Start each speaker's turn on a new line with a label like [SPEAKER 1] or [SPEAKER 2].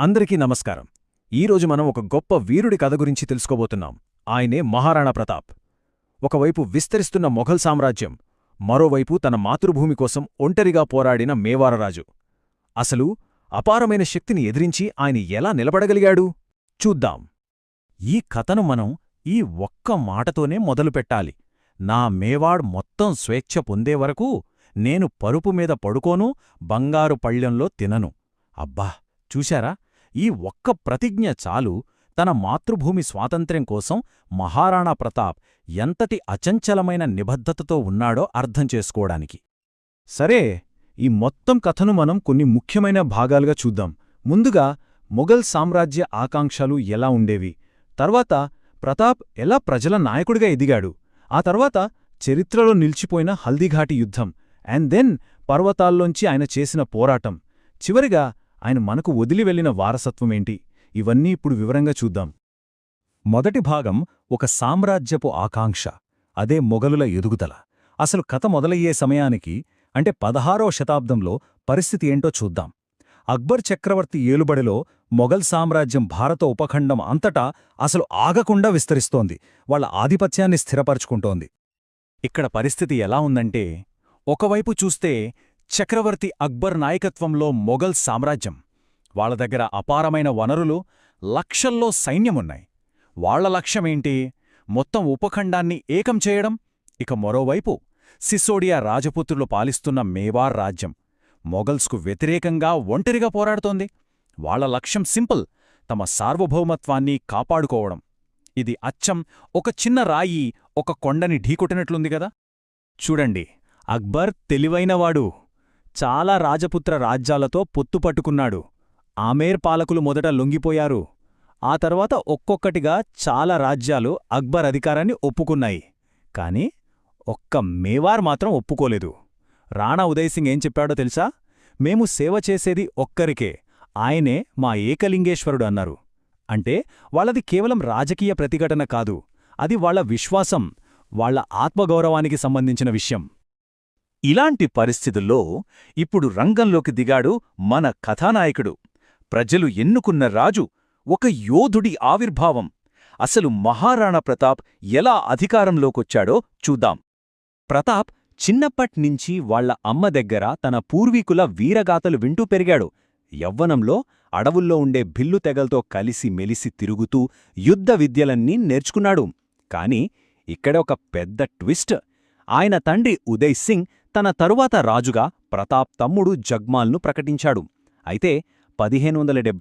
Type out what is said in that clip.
[SPEAKER 1] అందరికీ నమస్కారం. ఈరోజు మనం ఒక గొప్ప వీరుడి కథ గురించి తెలుసుకోబోతున్నాం. ఆయనే మహారాణా ప్రతాప్. ఒకవైపు విస్తరిస్తున్న మొఘల్ సామ్రాజ్యం, మరోవైపు తన మాతృభూమి కోసం ఒంటరిగా పోరాడిన మేవారరాజు. అసలు అపారమైన శక్తిని ఎదిరించి ఆయన ఎలా నిలబడగలిగాడు చూద్దాం. ఈ కథను మనం ఈ ఒక్క మాటతోనే మొదలుపెట్టాలి. నా మేవాడ్ మొత్తం స్వేచ్ఛ పొందేవరకు నేను పరుపు మీద పడుకోను, బంగారు పళ్ళ్యంలో తినను. అబ్బా, చూశారా? ఈ ఒక్క ప్రతిజ్ఞ చాలు తన మాతృభూమి స్వాతంత్ర్యం కోసం మహారాణా ప్రతాప్ ఎంతటి అచంచలమైన నిబద్ధతతో ఉన్నాడో అర్థం చేసుకోవడానికి. సరే, ఈ మొత్తం కథను మనం కొన్ని ముఖ్యమైన భాగాలుగా చూద్దాం. ముందుగా మొఘల్ సామ్రాజ్య ఆకాంక్షలు ఎలా ఉండేవి, తర్వాత ప్రతాప్ ఎలా ప్రజల నాయకుడిగా ఎదిగాడు, ఆ తర్వాత చరిత్రలో నిలిచిపోయిన హల్దీఘాటి యుద్ధం, అండ్ దెన్ పర్వతాల్లోంచి ఆయన చేసిన పోరాటం, చివరిగా ఆయన మనకు వదిలి వెళ్లిన వారసత్వమేంటి, ఇవన్నీ ఇప్పుడు వివరంగా చూద్దాం. మొదటి భాగం ఒక సామ్రాజ్యపు ఆకాంక్ష, అదే మొఘలుల ఎదుగుదల. అసలు కథ మొదలయ్యే సమయానికి అంటే 16వ శతాబ్దంలో పరిస్థితి ఏంటో చూద్దాం. అక్బర్ చక్రవర్తి ఏలుబడిలో మొఘల్ సామ్రాజ్యం భారత ఉపఖండం అంతటా అసలు ఆగకుండా విస్తరిస్తోంది, వాళ్ల ఆధిపత్యాన్ని స్థిరపరుచుకుంటోంది. ఇక్కడ పరిస్థితి ఎలా ఉందంటే, ఒకవైపు చూస్తే చక్రవర్తి అక్బర్ నాయకత్వంలో మొఘల్ సామ్రాజ్యం, వాళ్ల దగ్గర అపారమైన వనరులు, లక్షల్లో సైన్యమున్నాయి. వాళ్ల లక్ష్యమేంటి? మొత్తం ఉపఖండాన్ని ఏకం చేయడం. ఇక మరోవైపు సిసోడియా రాజపుత్రులు పాలిస్తున్న మేవార్ రాజ్యం మొఘల్స్కు వ్యతిరేకంగా ఒంటరిగా పోరాడుతోంది. వాళ్ల లక్ష్యం సింపుల్, తమ సార్వభౌమత్వాన్ని కాపాడుకోవడం. ఇది అచ్చం ఒక చిన్న రాయి ఒక కొండని ఢీకొట్టినట్లుంది గదా. చూడండి, అక్బర్ తెలివైనవాడు. చాలా రాజపుత్ర రాజ్యాలతో పొత్తుపట్టుకున్నాడు. ఆమేర్ పాలకులు మొదట లొంగిపోయారు. ఆ తర్వాత ఒక్కొక్కటిగా చాలా రాజ్యాలు అక్బర్ అధికారాన్ని ఒప్పుకున్నాయి. కాని ఒక్క మేవార్ మాత్రం ఒప్పుకోలేదు. రాణా ఉదయసింగ్ ఏం చెప్పాడో తెలుసా? మేము సేవ చేసేది ఒక్కరికే, ఆయనే మా ఏకలింగేశ్వరుడు అన్నారు. అంటే వాళ్ళది కేవలం రాజకీయ ప్రతిఘటన కాదు, అది వాళ్ల విశ్వాసం, వాళ్ల ఆత్మగౌరవానికి సంబంధించిన విషయం. ఇలాంటి పరిస్థితుల్లో ఇప్పుడు రంగంలోకి దిగాడు మన కథానాయకుడు, ప్రజలు ఎన్నుకున్న రాజు, ఒక యోధుడి ఆవిర్భావం. అసలు మహారాణా ప్రతాప్ ఎలా అధికారంలోకొచ్చాడో చూద్దాం. ప్రతాప్ చిన్నప్పట్నించి వాళ్ల అమ్మ దగ్గర తన పూర్వీకుల వీరగాథలు వింటూ పెరిగాడు. యవ్వనంలో అడవుల్లో ఉండే భిల్లు తెగలతో కలిసి మెలిసి తిరుగుతూ యుద్ధ విద్యలన్నీ నేర్చుకున్నాడు. కాని ఇక్కడ ఒక పెద్ద ట్విస్ట్. ఆయన తండ్రి ఉదయ్ సింగ్ తన తరువాత రాజుగా ప్రతాప్ తమ్ముడు జగ్మాల్ను ప్రకటించాడు. అయితే 1570